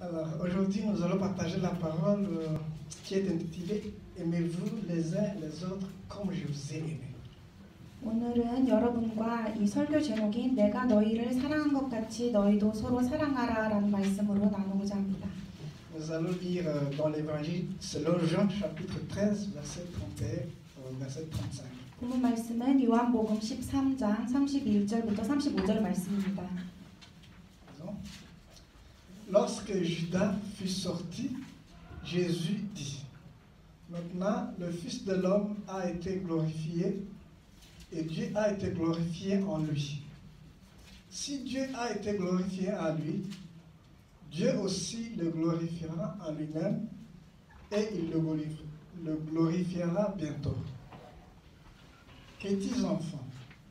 Alors, aujourd'hui, nous allons partager la parole qui est intitulée « Aimez-vous les uns les autres comme je vous ai aimé ». 오늘은 여러분과 이 설교 제목인 내가 너희를 사랑한 것 같이 너희도 서로 사랑하라 라는 말씀으로 나누고자 합니다. Nous allons lire dans l'évangile selon Jean chapitre 13 verset 31 au verset 35. 본문 말씀은 요한복음 13장 31절부터 35절 말씀입니다. Lorsque Judas fut sorti, Jésus dit: Maintenant le Fils de l'homme a été glorifié et Dieu a été glorifié en lui. Si Dieu a été glorifié en lui, Dieu aussi le glorifiera en lui-même et il le glorifiera bientôt. Petits enfants,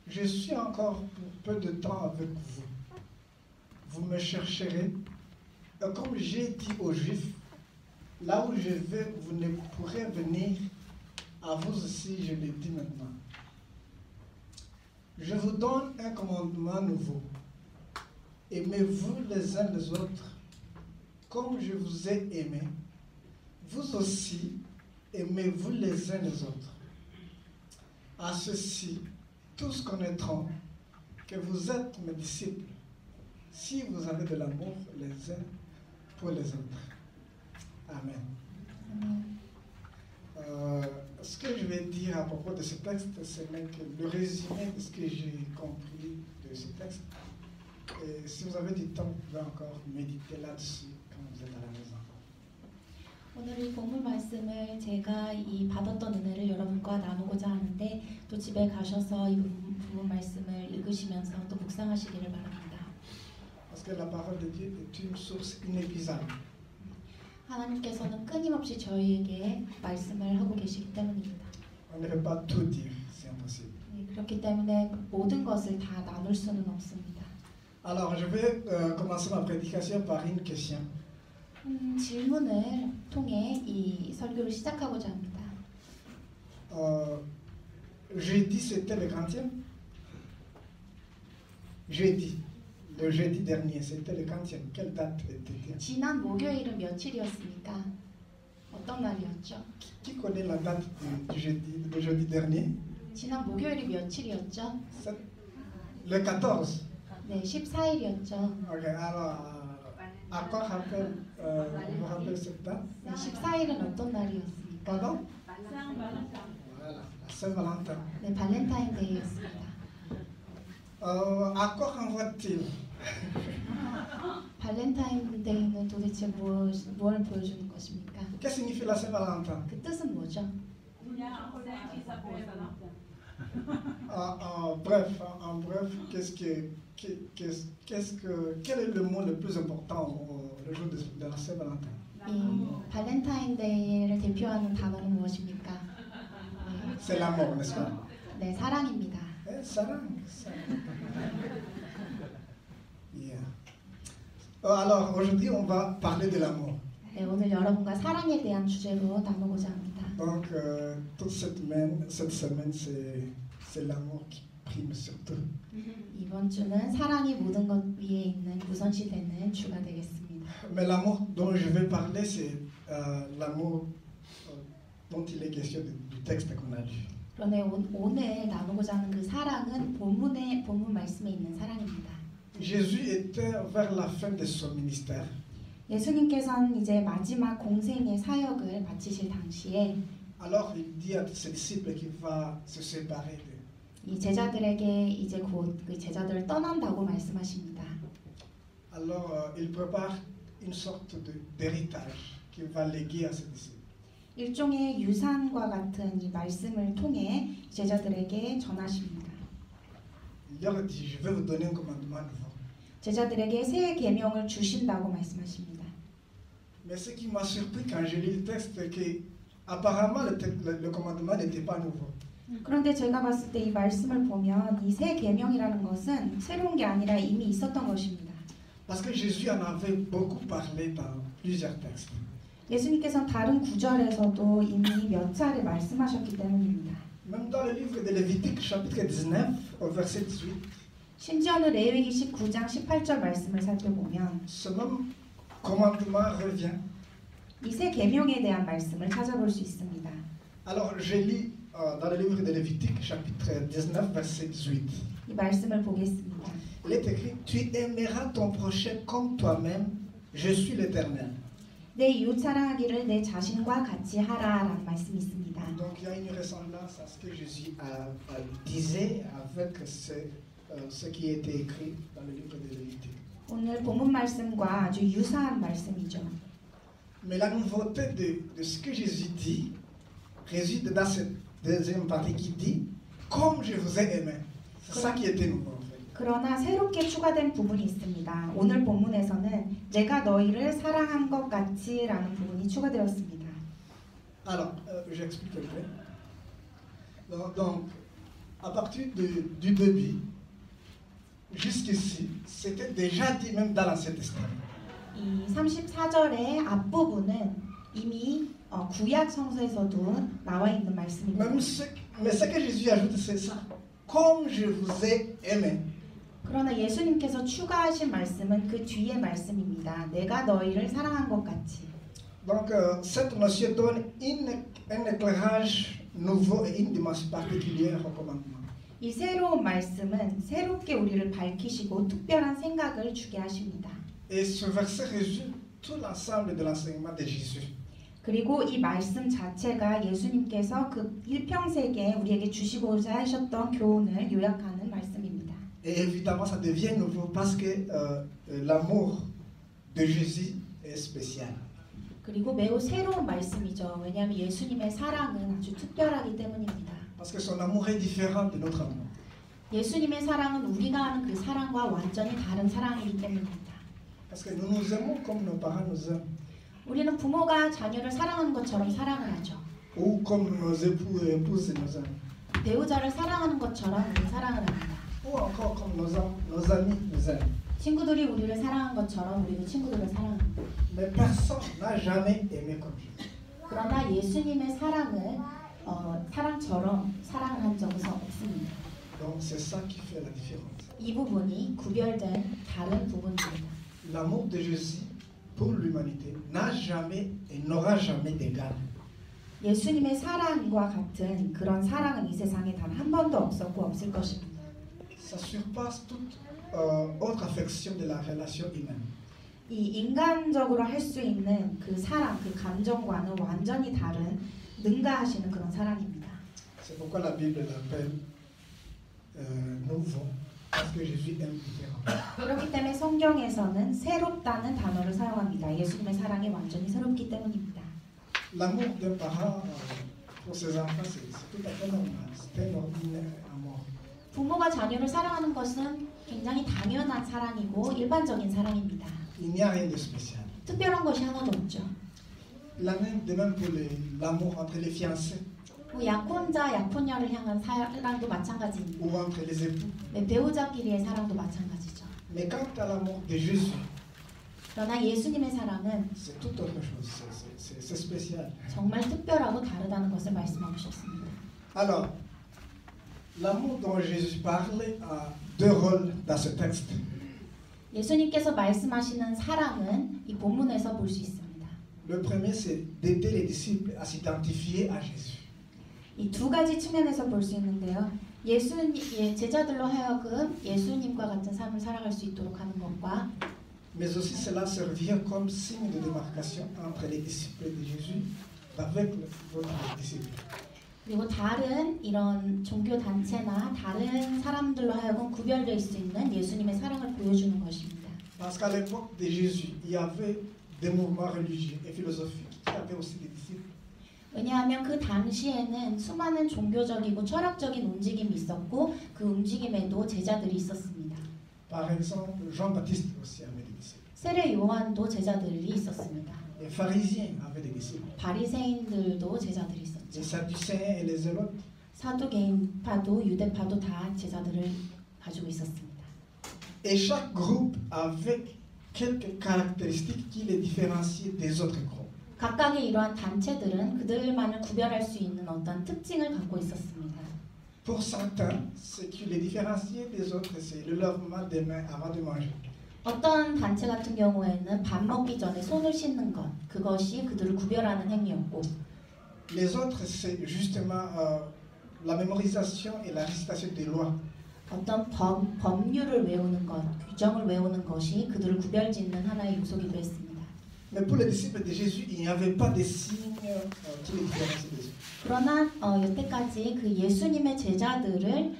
je suis encore pour peu de temps avec vous. Vous me chercherez, et comme j'ai dit aux Juifs, là où je vais, vous ne pourrez venir. À vous aussi, je le dis maintenant. Je vous donne un commandement nouveau. Aimez-vous les uns les autres, comme je vous ai aimé. Vous aussi, aimez-vous les uns les autres. À ceci, tous connaîtront que vous êtes mes disciples, si vous avez de l'amour les uns pour les autres. Amen. Ce que je vais dire à propos de ce texte, c'est même que le résumé de ce que j'ai compris de ce texte. Et si vous avez du temps, vous pouvez encore méditer là-dessus quand vous êtes à la maison. 오늘 이 본문 말씀을 제가 이 받았던 은혜를 여러분과 나누고자 하는데 또 집에 가셔서 이 본문 말씀을 읽으시면서 또 묵상하시기를 바랍니다. Parce que la parole de Dieu est une source inépuisable. 하나님께서는 끊임없이 저희에게 말씀을 하고 계시기 때문입니다. On ne peut pas tout dire, c'est impossible. 그렇기 때문에 모든 것을 다 나눌 수는 없습니다. Alors, je vais commencer ma prédication par une question. 질문을 통해 이 설교를 시작하고자 합니다. Jeudi, c'était le 40e? Jeudi. Le jeudi dernier, c'était le 40e. Quelle date était-elle? 지난 목요일은 며칠이었습니까? 어떤 날이었죠? Qui connaît la date du jeudi dernier? 지난 목요일이 며칠이었죠? Le 14. 네, 14일이었죠. Ok, alors, à quoi vous rappelez cette date? 네, 14일은 어떤 날이었습니까? Pardon? Voilà, Saint-Valentin. 네, 발렌타인데이였습니다. À quoi renvoie-t-il? 발렌타인데이는 도대체 뭘 보여주는 것입니까? Qu'est-ce que signifie la Saint-Valentin? 그 뜻은 뭐죠? En bref, quel est le mot le plus important le jour de la Saint-Valentin? 이 발렌타인데이를 대표하는 단어는 무엇입니까? C'est l'amour, n'est-ce pas? 네, 사랑입니다. Sarang. Yeah. Alors, aujourd'hui, on va parler de l'amour. 네, 오늘 여러분과 사랑에 대한 주제로 나누고자 합니다. Donc, toute cette semaine, c'est l'amour qui prime surtout. 이번 주는 사랑이 모든 것 위에 있는 우선시되는 주가 되겠습니다. Mais l'amour dont je vais parler, c'est l'amour dont il est question du texte qu'on a lu. 그런데 오늘 나누고자 하는 그 사랑은 본문 말씀에 있는 사랑입니다. Jésus était vers la fin de son ministère. 예수님께서는 이제 마지막 공생의 사역을 마치실 당시에 Alors il dit à ses disciples qu'il va se séparer d'eux. 이 제자들에게 이제 곧 그 제자들을 떠난다고 말씀하십니다. Alors il prépare une sorte d'héritage qu'il va léguer à ses disciples. 일종의 유산과 같은 이 말씀을 통해 제자들에게 전하십니다. Il leur dit, je vais vous donner un commandement nouveau. 제자들에게 새 계명을 주신다고 말씀하십니다. Mais ce qui m'a surpris quand je lis le texte, c'est que apparemment le commandement n'était pas nouveau. 그런데 제가 봤을 때 이 말씀을 보면 이 새 계명이라는 것은 새로운 게 아니라 이미 있었던 것입니다. Parce que Jésus en avait beaucoup parlé dans plusieurs textes. 예수님께서는 다른 구절에서도 이미 몇 차례 말씀하셨기 때문입니다. Même dans le livre de Lévitique, chapitre 19, au verset 18, 심지어는 레위기 19장 18절 말씀을 살펴보면 ce même commandement revient. 이 세 계명에 대한 말씀을 찾아볼 수 있습니다. Alors, je lis dans le livre de Lévitique, chapitre 19, verset 18. 이 말씀을 보겠습니다. Il est écrit, tu aimeras ton prochain comme toi-même, je suis l'Éternel. 내 이웃 사랑하기를 내 자신과 같이 하라라는 말씀이 있습니다. Donc, il y a une ressemblance à ce que Jésus disait avec ce qui était écrit dans le livre de Lévitique. 오늘 본문 말씀과 아주 유사한 말씀이죠. Mais la nouveauté de ce que Jésus dit réside dans cette deuxième partie qui dit, comme je vous ai aimé. C'est ça qui était nouveau en fait. 그러나 새롭게 추가된 부분이 있습니다. 오늘 본문에서는 내가 너희를 사랑한 것 같이라는 부분이 추가되었습니다. Alors, j'explique un peu. Donc, à partir du début, jusqu'ici, c'était déjà dit même dans l'Ancien Testament. 이 34절의 앞부분은 이미 구약 성서에서도 나와 있는 말씀입니다. Mais ce que Jésus ajoute, c'est ça. Comme je vous ai aimé. 그러나 예수님께서 추가하신 말씀은 그 뒤의 말씀입니다. 내가 너희를 사랑한 것 같이. Donc, cette notion donne un éclairage nouveau et une dimension particulière au commandement. 이 새로운 말씀은 새롭게 우리를 밝히시고 특별한 생각을 주게 하십니다. Et ce verset résume tout l'ensemble de l'enseignement de Jésus. 그리고 이 말씀 자체가 예수님께서 그 일평생에 우리에게 주시고자 하셨던 교훈을 요약하는 말씀입니다. Et évidemment, ça devient nouveau parce que l'amour de Jésus est spécial. 그리고 매우 새로운 말씀이죠. 왜냐하면 예수님의 사랑은 아주 특별하기 때문입니다. Parce que son amour est différent de notre amour. 예수님의 사랑은 우리가 아는 그 사랑과 완전히 다른 사랑이기 때문입니다. Parce que nous nous aimons comme nos parents nous aiment. 우리는 부모가 자녀를 사랑하는 것처럼 사랑을 하죠. Ou comme nos époux et épouses nous aiment. 배우자를 사랑하는 것처럼 우리는 사랑을 합니다. Ou encore comme nos amis nous aiment. 친구들이 우리를 사랑한 것처럼 우리는 친구들을 사랑합니다. Mais personne n'a jamais aimé comme Jésus. 그러나 예수님의 사랑을 사랑처럼 사랑을 한 적은 없습니다. Donc c'est ça qui fait la différence. 이 부분이 구별된 다른 부분입니다. L'amour de Jésus pour l'humanité n'a jamais et n'aura jamais d'égal. 예수님의 사랑과 같은 그런 사랑은 이 세상에 단 한 번도 없었고 없을 것입니다. Ça surpasse toute autre affection de la relation humaine. 이 인간적으로 할 수 있는 그 사랑, 그 감정과는 완전히 다른 능가하시는 그런 사랑입니다. C'est pourquoi la Bible l'appelle nouveau, parce que Jésus aime différent. 그렇기 때문에 성경에서는 새롭다는 단어를 사용합니다. 예수님의 사랑이 완전히 새롭기 때문입니다. L'amour d'un parent pour ses enfants, c'est tout à fait normal. C'est un ordinaire amour. 부모가 자녀를 사랑하는 것은 굉장히 당연한 사랑이고 일반적인 사랑입니다. Il n'y a rien de spécial. 특별한 것이 하나도 없죠. De même pour l'amour entre les fiancés 약혼자, 약혼녀를 향한 사랑도 마찬가지입니다. ou entre les époux. 배우자끼리의 사랑도 마찬가지죠. Mais quant à l'amour de Jésus, 그러나 예수님의 사랑은 c'est tout autre chose. C'est spécial. 정말 특별하고 다르다는 것을 말씀하고 싶습니다. Alors, l'amour dont Jésus parle a deux rôles dans ce texte. 예수님께서 말씀하시는 사랑은 이 본문에서 볼 수 있습니다. Le premier, c'est d'aider les disciples à s'identifier à Jésus. 이 두 가지 측면에서 볼 수 있는데요. 제자들로 하여금 예수님과 같은 삶을 살아갈 수 있도록 하는 것과 Mais aussi cela servir comme signe de démarcation entre les disciples de Jésus avec votre disciple. 그리고 다른 이런 종교 단체나 다른 사람들로 하여금 구별될 수 있는 예수님의 사랑을 보여주는 것입니다. Parce qu'à l'époque de Jésus, il y avait des mouvements religieux et philosophiques qui avaient aussi des disciples. 왜냐하면 그 당시에는 수많은 종교적이고 철학적인 움직임이 있었고 그 움직임에도 제자들이 있었습니다. Par exemple, Jean-Baptiste aussi avait des disciples. 세례 요한도 제자들이 있었습니다. Les pharisiens avaient des disciples. 바리새인들도 제자들이 있었죠. Les sadducéens et les zélotes. 사두개인파도 유대파도 다 제자들을 가지고 있었습니다. Et chaque groupe avait quelques caractéristiques qui les différenciaient des autres groupes. 각각의 이러한 단체들은 그들만을 구별할 수 있는 어떤 특징을 갖고 있었습니다. Pour certains, ce qui les différenciait des autres, c'est le lavement des mains avant de manger. 어떤 단체 같은 경우에는 밥 먹기 전에 손을 씻는 것, 그것이 그들을 구별하는 행위였고, Les autres, c'est justement la mémorisation et la récitation des lois. 어떤 법률을 외우는 것, 규정을 외우는 것이 그들을 구별짓는 하나의 요소기도 했습니다. Mais pour les disciples de Jésus, il n'y avait pas de signes qui les différenciaient des autres. 그러나 여태까지 그 예수님의 제자들을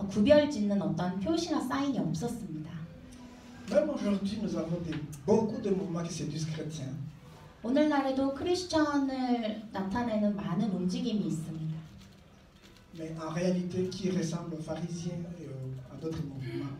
구별짓는 어떤 표시나 사인이 없었습니다. Même aujourd'hui, nous avons beaucoup de mouvements qui séduisent chrétiens. 오늘날에도 크리스천을 나타내는 많은 움직임이 있습니다. Mais en réalité, qui ressemble aux pharisiens et à d'autres mouvements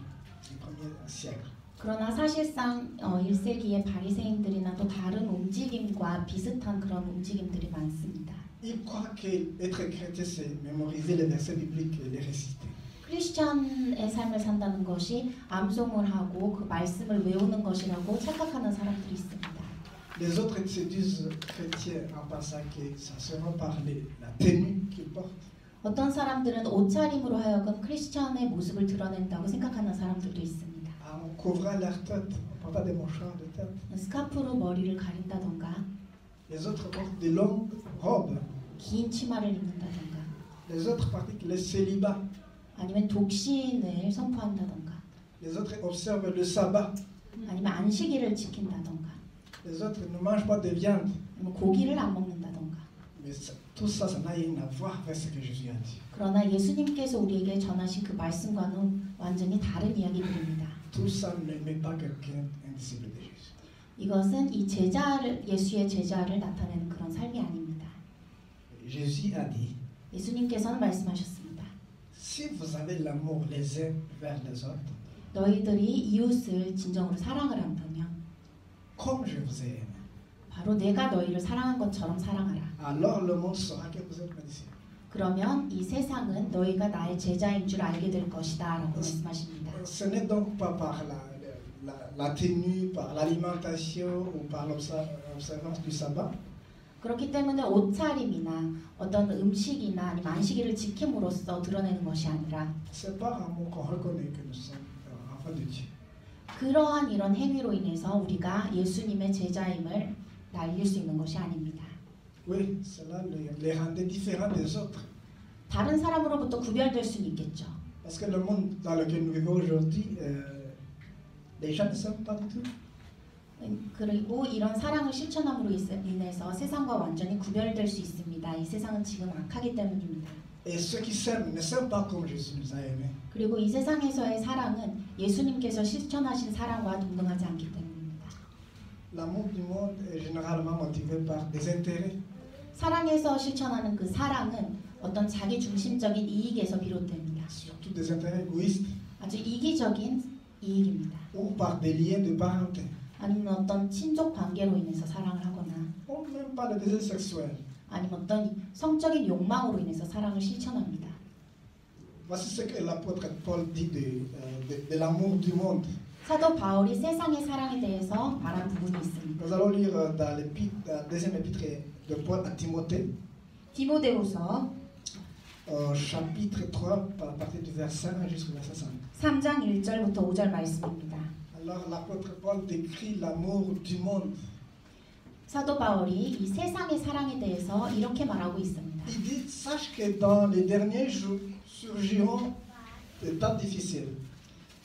du premier siècle. 그러나 사실상 1세기의 바리새인들이나 또 다른 움직임과 비슷한 그런 움직임들이 많습니다. Ils croient qu'être chrétien, c'est mémoriser les versets bibliques et les réciter. 크리스천의 삶을 산다는 것이 암송을 하고 그 말씀을 외우는 것이라고 착각하는 사람들이 있습니다. Les autres séduisent chrétiens en pensant que ça sera par la tenue qu'ils portent. 어떤 사람들은 옷차림으로 하여금 크리스천의 모습을 드러낸다고 생각하는 사람들도 있습니다. En couvrant leur tête, en portant des mouchoirs de tête. 스카프로 머리를 가린다던가, Les autres portent de longues robes. 긴 치마를 입는다던가, Les autres pratiquent le célibat. 아니면 독신을 선포한다던가, Les autres observent le sabbat. 아니면 안식일을 지킨다던가, Les autres ne mangent pas de viande. 아니면 고기를 안 먹는다던가. Mais tout ça, ça n'a rien à voir avec ce que Jésus a dit. 그러나 예수님께서 우리에게 전하신 그 말씀과는 완전히 다른 이야기들입니다. Tout ça ne met pas quelqu'un un disciple de Jésus. 이것은 이 예수의 제자를 나타내는 그런 삶이 아닙니다. Jésus a dit, 예수님께서는 말씀하셨습니다. si vous avez l'amour les uns vers les autres, 너희들이 이웃을 진정으로 사랑을 한다면 comme je vous ai aimé, 바로 내가 너희를 사랑한 것처럼 사랑하라. alors le monde saura que vous êtes mes disciples. 그러면 이 세상은 너희가 나의 제자인 줄 알게 될 것이다 라고 말씀하십니다. Ce n'est donc pas par la tenue, par l'alimentation ou par l'observance du sabbat, 그렇기 때문에 옷차림이나 어떤 음식이나 아니면 안식일을 지킴으로써 드러내는 것이 아니라 c'est par amour qu'on reconnaît que nous sommes enfants de Dieu. 그러한 이런 행위로 인해서 우리가 예수님의 제자임을 알릴 수 있는 것이 아닙니다. Oui, cela les rendait différents des autres. 다른 사람으로부터 구별될 수는 있겠죠. Parce que le monde dans lequel nous vivons aujourd'hui, les gens ne s'aiment pas du tout. 그리고 이런 사랑을 실천함으로 인해서 세상과 완전히 구별될 수 있습니다. 이 세상은 지금 악하기 때문입니다. Et ceux qui s'aiment ne s'aiment pas comme Jésus nous a aimés. 그리고 이 세상에서의 사랑은 예수님께서 실천하신 사랑과 동등하지 않기 때문입니다. L'amour du monde est généralement motivé par des intérêts. 사랑에서 실천하는 그 사랑은 어떤 자기 중심적인 이익에서 비롯됩니다. Surtout des intérêts égoïstes 아주 이기적인 이익입니다. ou par des liens de parenté. 아니면 어떤 친족 관계로 인해서 사랑을 하거나 Ou même par le désir sexuel. 아니면 어떤 성적인 욕망으로 인해서 사랑을 실천합니다. Voici ce que l'apôtre Paul dit de l'amour du monde. 사도 바울이 세상의 사랑에 대해서 말한 부분이 있습니다. Nous allons lire dans la deuxième épître de Paul à Timothée, 디모데후서 chapitre 3, à partir du verset 1 jusqu'au verset 5. 3장 1절부터 5절 말씀입니다. Alors l'apôtre Paul décrit l'amour du monde. 사도 바울이 이 세상의 사랑에 대해서 이렇게 말하고 있습니다. Il dit, sache que dans les derniers jours surgiront des temps difficiles,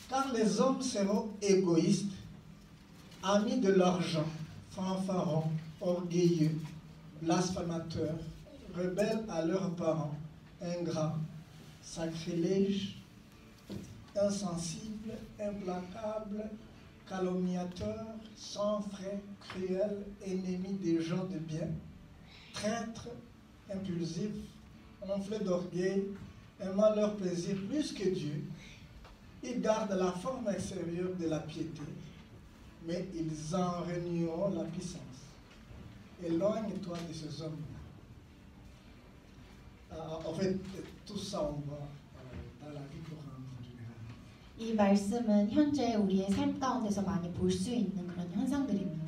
car les hommes seront égoïstes, amis de l'argent, fanfarons, orgueilleux, blasphémateurs, rebelles à leurs parents, ingrats, sacrilèges, insensibles, implacables, calomniateurs, sans frais, cruels, ennemis des gens de bien, traîtres, impulsifs, enflés d'orgueil, aimant leur plaisir plus que Dieu. Ils gardent la forme extérieure de la piété, mais ils en renieront la puissance. Éloigne-toi de ces hommes-là. En fait, tout ça on voit dans la vie courante en général. 이 말씀은 현재 우리의 삶 가운데서 많이 볼 수 있는 그런 현상들입니다.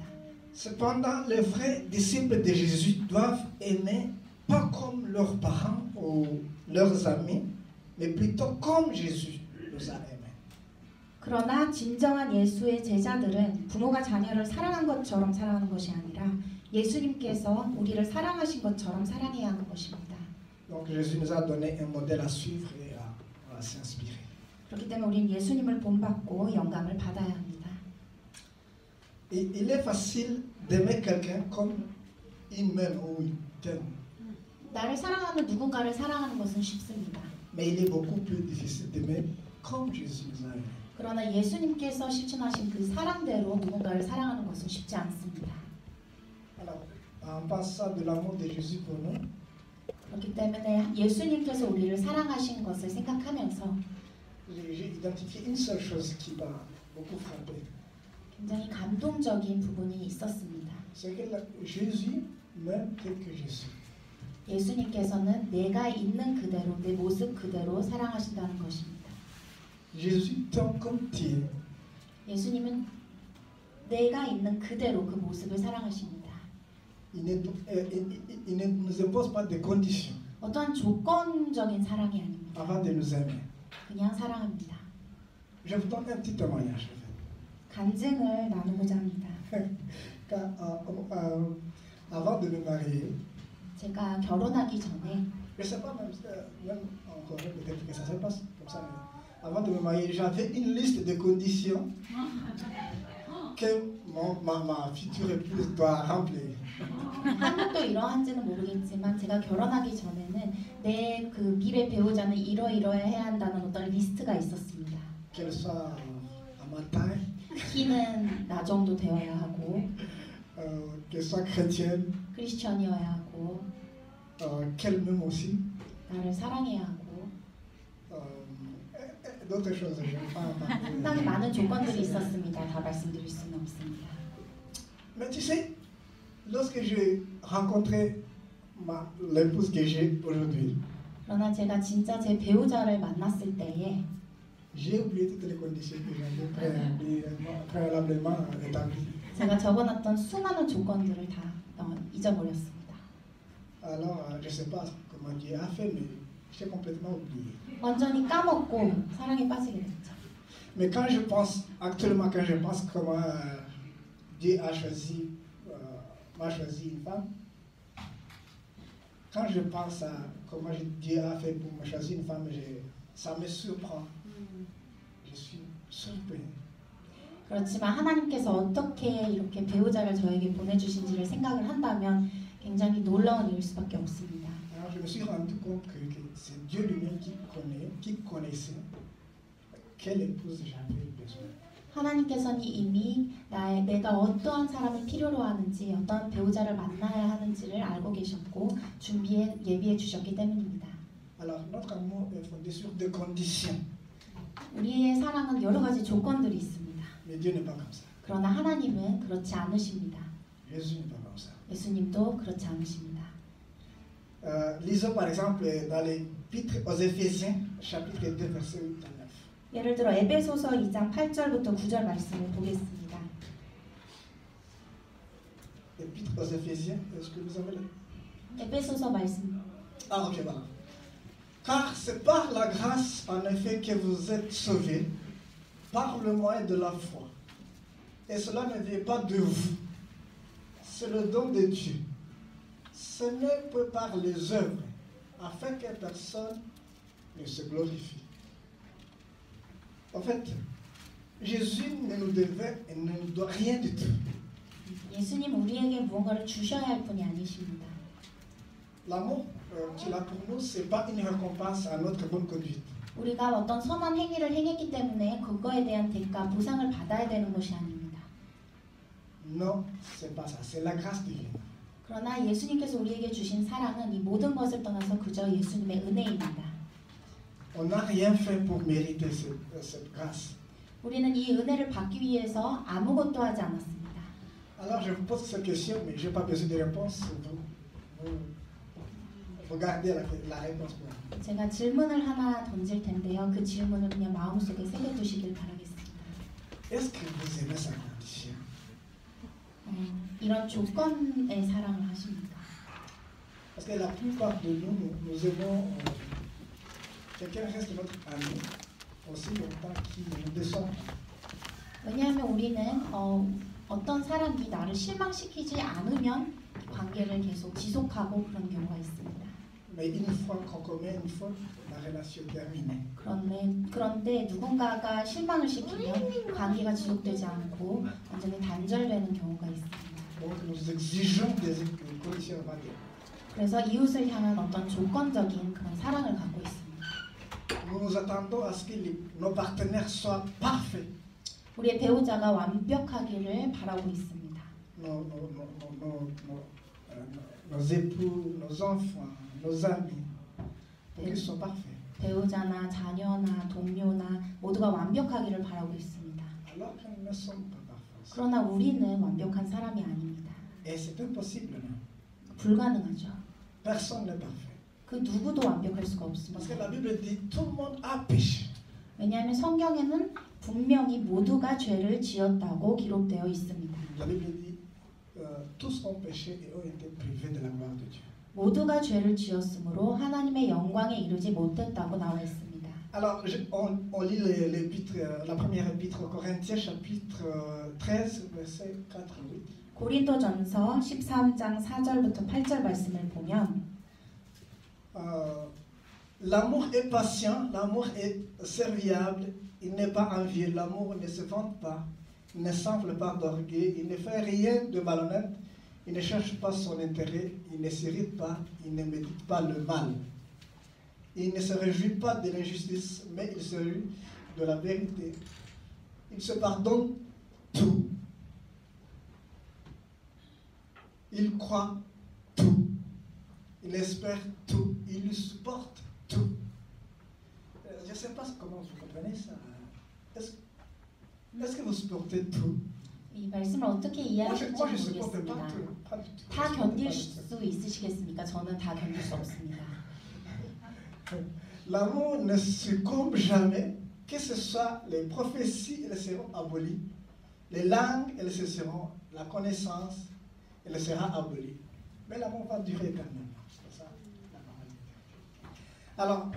Cependant, les vrais disciples de Jésus doivent aimer pas comme leurs parents ou leurs amis, mais plutôt comme Jésus nous a aimés. 그러나 진정한 예수의 제자들은 부모가 자녀를 사랑한 것처럼 사랑하는 것이 아니라 예수님께서 우리를 사랑하신 것처럼 사랑해야 하는 것입니다. Donc Jésus nous a donné un modèle à suivre et à s'inspirer. 그렇기 때문에 우리는 예수님을 본받고 영감을 받아야 합니다. Et il est facile d'aimer quelqu'un comme il m'aime ou il t'aime. 나를 사랑하는 누군가를 사랑하는 것은 쉽습니다. Mais il est beaucoup plus difficile d'aimer comme Jésus nous a aimés. 그러나 예수님께서 실천하신 그 사랑대로 누군가를 사랑하는 것은 쉽지 않습니다. Alors, en pensant de l'amour de Jésus pour nous, 그렇기 때문에 예수님께서 우리를 사랑하신 것을 생각하면서 j'ai identifié une seule chose qui m'a beaucoup frappé. 굉장히 감동적인 부분이 있었습니다. C'est que Jésus m'aime tel que je suis. 예수님께서는 내가 있는 그대로, 내 모습 그대로 사랑하신다는 것입니다. Jésus t'aime comme tu es. 예수님은 내가 있는 그대로 그 모습을 사랑하십니다. Il ne nous impose pas de conditions 어떠한 조건적인 사랑이 아닙니다. avant de nous aimer. 그냥 사랑합니다. Je vous donne un petit témoignage. 간증을 나누고자 합니다. Avant de me marier, 제가 결혼하기 전에 je ne sais pas même encore peut-être que ça se passe comme ça, mais avant de me marier, j'avais une liste de conditions que ma future épouse doit remplir. 한국도 이러한지는 모르겠지만 제가 결혼하기 전에는 내 그 미래 배우자는 이러이러해야 한다는 어떤 리스트가 있었습니다. Qu'elle soit à ma taille, 키는 나 정도 되어야 하고 qu'elle soit chrétienne, 크리스천이어야 하고 qu'elle m'aime aussi. 나를 사랑해야 하고 D'autres choses, je ne vais pas en parler. 상당히 많은 조건들이 있었습니다. 다 말씀드릴 수는 없습니다. Mais tu sais, lorsque j'ai rencontré l'épouse que j'ai aujourd'hui, 그러나 제가 진짜 제 배우자를 만났을 때에 j'ai oublié toutes les conditions que j'avais préalablement établies. 제가 적어놨던 수많은 조건들을 다 잊어버렸습니다. Alors, je ne sais pas comment Dieu a fait, mais j'ai complètement oublié. 완전히 까먹고 사랑에 빠지게 됐죠. Mais quand je pense, actuellement, quand je pense comment Dieu a choisi, m'a choisi une femme, quand je pense à comment Dieu a fait pour me choisir une femme, ça me surprend. Je suis surpris. 그렇지만 하나님께서 어떻게 이렇게 배우자를 저에게 보내주신지를 생각을 한다면 굉장히 놀라운 일일 수밖에 없습니다. Alors je me suis rendu compte que c'est Dieu lui-même qui connaissait quelle épouse j'avais besoin. 하나님께서는 이미 내가 어떠한 사람을 필요로 하는지, 어떠한 배우자를 만나야 하는지를 알고 계셨고 예비해 주셨기 때문입니다. Alors notre amour est fondé sur des conditions. 우리의 사랑은 여러 가지 조건들이 있습니다. Mais Dieu n'est pas comme ça. 그러나 하나님은 그렇지 않으십니다. Jésus n'est pas comme ça. 예수님도 그렇지 않으십니다. Lisons par exemple dans l'épître aux Éphésiens, chapitre 2, verset 8 à 9. 예를 들어 에베소서 2장 8절부터 9절 말씀을 보겠습니다. Épître aux Éphésiens, est-ce que vous avez le... 에베소서 말씀. Ah ok, voilà. Car c'est par la grâce en effet que vous êtes sauvés, par le moyen de la foi. Et cela ne vient pas de vous. C'est le don de Dieu. Ce n'est pas par les œuvres, afin que personne ne se glorifie. En fait, Jésus ne nous devait et ne nous doit rien du tout. 예수님 우리에게 무언가를 주셔야 할 분이 아니십니다. L'amour qu'il a pour nous, ce n'est pas une récompense à notre bonne conduite. 우리가 어떤 선한 행위를 행했기 때문에 그거에 대한 대가, 보상을 받아야 되는 것이 아닙니다. Non, ce n'est pas ça. C'est la grâce divine. 그러나 예수님께서 우리에게 주신 사랑은 이 모든 것을 떠나서 그저 예수님의 은혜입니다. On n'a rien fait pour mériter cette grâce. 우리는 이 은혜를 받기 위해서 아무것도 하지 않았습니다. Alors je vous pose cette question, mais je n'ai pas besoin de réponse. Vous gardez la réponse pour vous. 제가 질문을 하나 던질 텐데요. 그 질문을 그냥 마음속에 새겨두시길 바라겠습니다. Est-ce que vous aimez sa condition? 이런 조건의 사랑을 하십니까? Parce que la plupart de nous aimons quelqu'un reste notre ami aussi longtemps qu'il ne descend pas. 왜냐하면 우리는 어떤 사람이 나를 실망시키지 않으면 관계를 계속 지속하고 그런 경우가 있습니다. Mais une fois qu'on commet une faute, la relation est terminée. 그런데 누군가가 실망을 시키면 관계가 지속되지 않고 완전히 단절되는 경우가 있습니다. Donc nous exigeons des conditions variées. 그래서 이웃을 향한 어떤 조건적인 그런 사랑을 갖고 있습니다. Nous nous attendons à ce que nos partenaires soient parfaits. 우리의 배우자가 완벽하기를 바라고 있습니다. Nos époux, nos enfants, nos amis, pour qu'ils soient parfaits. 배우자나 자녀나 동료나 모두가 완벽하기를 바라고 있습니다. Alors que nous ne sommes pas parfaits. 그러나 우리는 완벽한 사람이 아닙니다. Et c'est impossible, non? 불가능하죠. Personne n'est parfait. 그 누구도 완벽할 수가 Parce que 없습니다. la Bible dit tout le monde a péché. 왜냐하면 성경에는 분명히 모두가 죄를 지었다고 기록되어 있습니다. La Bible dit tous ont péché et ont été privés de la gloire de Dieu. 모두가 죄를 지었으므로 하나님의 영광에 이르지 못했다고 나와 있습니다. Alors, on lit la première épître aux Corinthiens, chapitre 13, verset 4 à 8. 고린도전서 13장 4절부터 8절 말씀을 보면 l'amour est patient, l'amour est serviable, il n'est pas envieux, l'amour ne se vante pas, il ne s'enfle pas d'orgueil, il ne fait rien de malhonnête, il ne cherche pas son intérêt, il ne s'irrite pas, il ne médite pas le mal. Il ne se réjouit pas de l'injustice, mais il se réjouit de la vérité. Il se pardonne tout. Il croit tout. Il espère tout. Il supporte tout. Je ne sais pas comment vous comprenez ça. Est-ce que vous supportez tout? 이 말씀을 어떻게 이해하실지 Moi, je supporte pas 모르겠습니다. tout. Pas du tout. 다 견딜 수 있으시겠습니까? 저는 다 견딜 수 없습니다. L'amour ne succombe jamais, que ce soit les prophéties, elles seront abolies, les langues, elles se seront, la connaissance, elle sera abolie. Mais l'amour va durer éternellement. C'est ça la parole.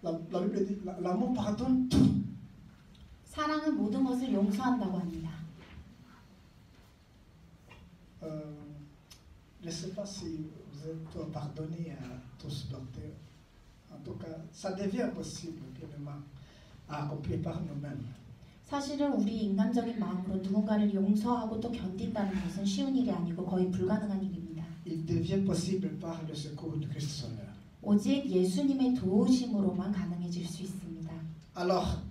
Alors, la Bible dit, l'amour pardonne tout. 사랑은 모든 것을 용서한다고 합니다. Je ne sais pas si vous êtes pardonné à tous supporters. En tout cas, ça devient possible pleinement à accomplir par nous-mêmes. 사실은 우리 인간적인 마음으로 누군가를 용서하고 또 견딘다는 것은 쉬운 일이 아니고 거의 불가능한 일입니다. Il devient possible par le secours du Christ Sauveur. 오직 예수님의 도우심으로만 가능해질 수 있습니다. Alors,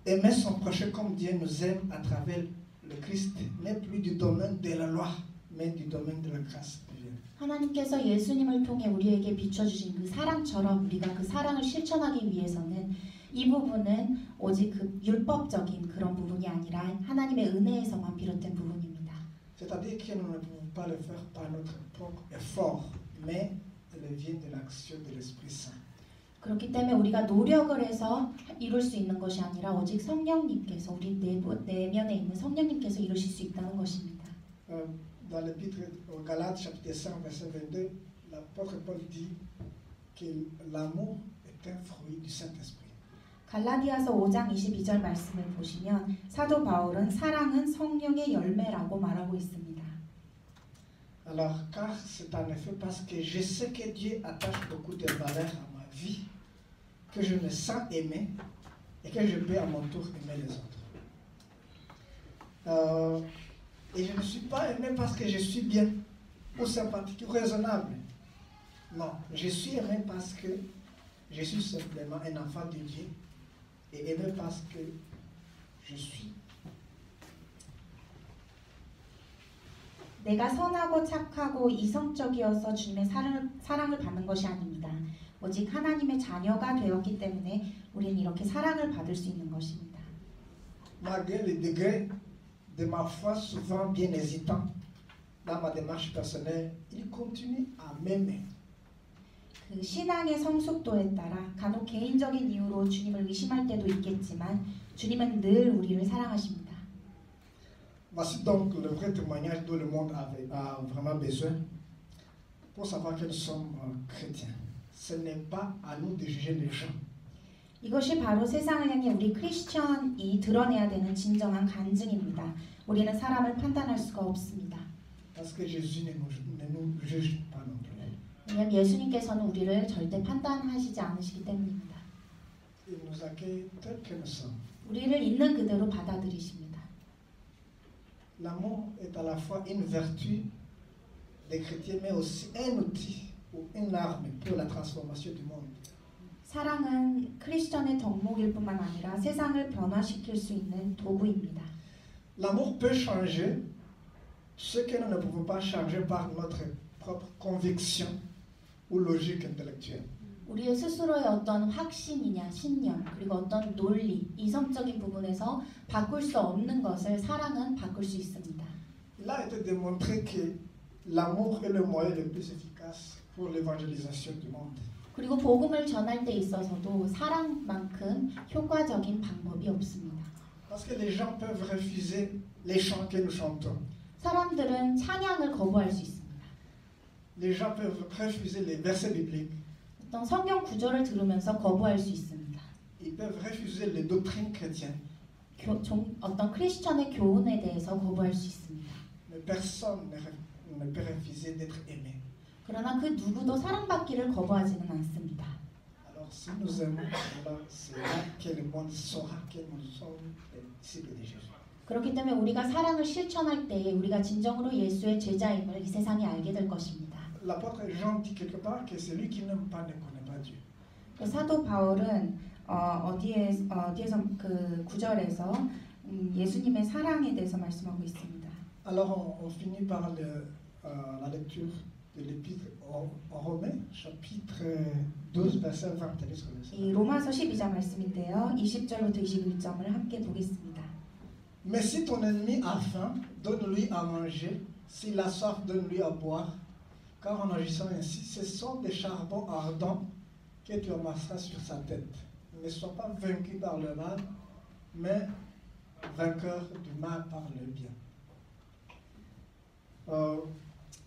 aimer son prochain comme Dieu nous aime à travers le Christ n'est plus du domaine de la loi, mais du domaine de la grâce divine. 하나님께서 예수님을 통해 우리에게 비춰주신 그 사랑처럼 우리가 그 사랑을 실천하기 위해서는 이 부분은 오직 그 율법적인 그런 부분이 아니라 하나님의 은혜에서만 비롯된 부분입니다. C'est-à-dire que nous ne pouvons pas le faire par notre propre effort, mais elle vient de l'action de l'Esprit Saint. 그렇기 때문에 우리가 노력을 해서 이룰 수 있는 것이 아니라 오직 성령님께서 우리 내면에 있는 성령님께서 이루실 수 있다는 것입니다. Dans l'épître aux Galates, chapitre 5, verset 22, l'apôtre Paul dit que l'amour est un fruit du Saint-Esprit. 갈라디아서 5장 22절 말씀을 보시면 사도 바울은 사랑은 성령의 열매라고 말하고 있습니다. Alors, car c'est en effet parce que je sais que Dieu attache beaucoup de valeur à ma vie, que je me sens aimé et que je peux à mon tour aimer les autres. Et je ne suis pas aimé parce que je suis bien ou sympathique ou raisonnable. Non, je suis aimé parce que je suis simplement un enfant de Dieu et aimé parce que je suis. 내가 선하고 착하고 이성적이어서 주님의 사랑을 받는 것이 아닙니다. 오직 하나님의 자녀가 되었기 때문에 우리는 이렇게 사랑을 받을 수 있는 것입니다. Malgré les degrés de ma foi souvent bien hésitant dans ma démarche personnelle, il continue à m'aimer. 그 신앙의 성숙도에 따라 간혹 개인적인 이유로 주님을 의심할 때도 있겠지만 주님은 늘 우리를 사랑하십니다. Voici donc le vrai témoignage dont le monde a vraiment besoin pour savoir que nous sommes chrétiens. Ce n'est pas à nous de juger les gens. 이것이 바로 세상을 향해 우리 크리스천이 드러내야 되는 진정한 간증입니다. 우리는 사람을 판단할 수가 없습니다. Parce que Jésus ne nous juge pas non plus. 왜냐하면 예수님께서는 우리를 절대 판단하시지 않으시기 때문입니다. Il nous accueille tel que nous sommes. 우리를 있는 그대로 받아들이십니다. L'amour est à la fois une vertu des chrétiens, mais aussi un outil ou une arme pour la transformation du monde. 사랑은 크리스천의 덕목일 뿐만 아니라 세상을 변화시킬 수 있는 도구입니다. L'amour peut changer ce que nous ne pouvons pas changer par notre propre conviction ou logique intellectuelle. 우리의 스스로의 어떤 확신이냐 신념 그리고 어떤 논리 이성적인 부분에서 바꿀 수 없는 것을 사랑은 바꿀 수 있습니다. Il a été démontré que l'amour est le moyen le plus efficace pour l'évangélisation du monde. 그리고 복음을 전할 때 있어서도 사랑만큼 효과적인 방법이 없습니다. Parce que les gens peuvent refuser les chants que nous chantons. 사람들은 찬양을 거부할 수 있습니다. Les gens peuvent refuser les versets bibliques. 어떤 성경 구절을 들으면서 거부할 수 있습니다. Ils peuvent refuser les doctrines chrétiennes. 어떤 크리스천의 교훈에 대해서 거부할 수 있습니다. Mais personne ne peut refuser d'être aimé. 그러나 그 누구도 사랑받기를 거부하지는 않습니다. Alors si nous aimons, alors c'est là que le monde saura que nous sommes des disciples de Jésus. 그렇기 때문에 우리가 사랑을 실천할 때에 우리가 진정으로 예수의 제자임을 이 세상이 알게 될 것입니다. L'apôtre Jean dit quelque part que celui qui n'aime pas ne connaît pas Dieu. 사도 바울은 어디에서 그 구절에서 예수님의 사랑에 대해서 말씀하고 있습니다. Alors on finit par la lecture de l'épître aux Romains, chapitre 12, verset 20. 이 로마서 12장 말씀인데요. 20절부터 21절을 함께 보겠습니다. Mais si ton ennemi a faim, donne-lui à manger. S'il a soif, donne-lui à boire. Car en agissant ainsi, ce sont des charbons ardents que tu amasseras sur sa tête. Ne sois pas vaincu par le mal, mais vainqueur du mal par le bien.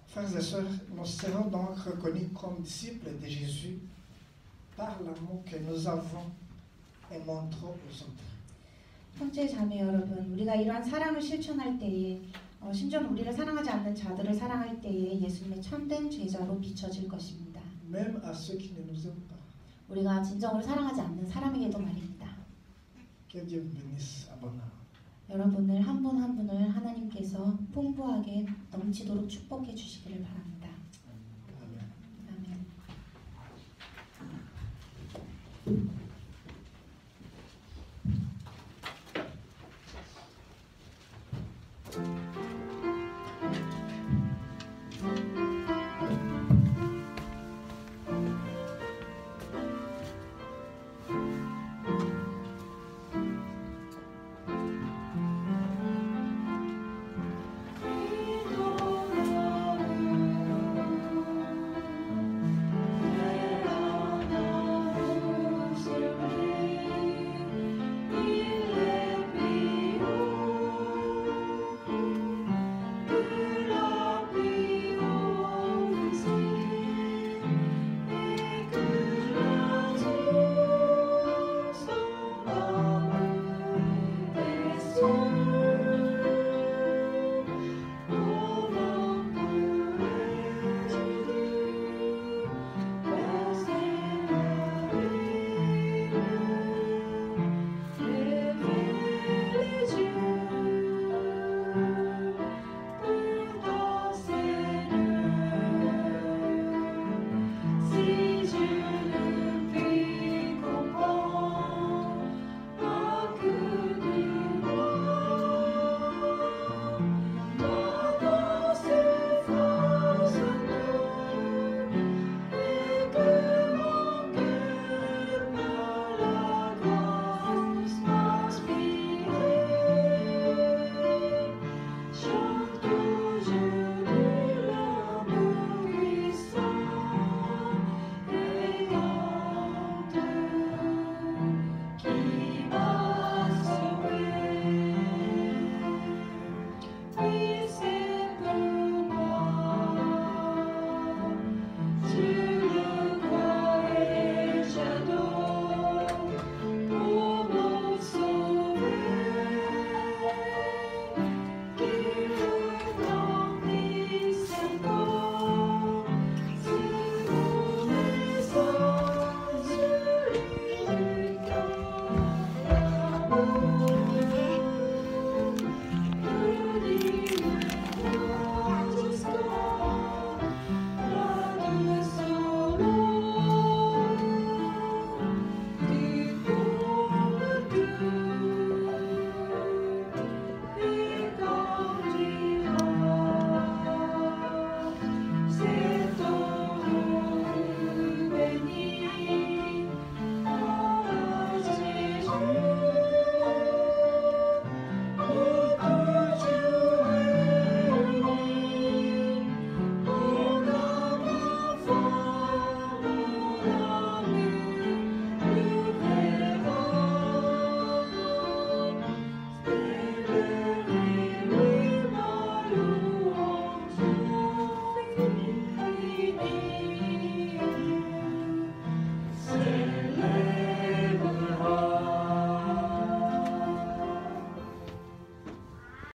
Frères et sœurs, nous serons donc reconnus comme disciples de Jésus par l'amour que nous avons et montrons aux autres. 형제 자매 여러분, 우리가 이러한 사랑을 실천할 때에 심지어 우리를 사랑하지 않는 자들을 사랑할 때에 예수님의 참된 제자로 비춰질 것입니다. Même à ceux qui ne nous aiment pas. 우리가 진정으로 사랑하지 않는 사람에게도 말입니다. Que Dieu vous bénisse abondamment. 여러분을 한 분 한 분을 하나님께서 풍부하게 넘치도록 축복해 주시기를 바랍니다. Amen. 아멘.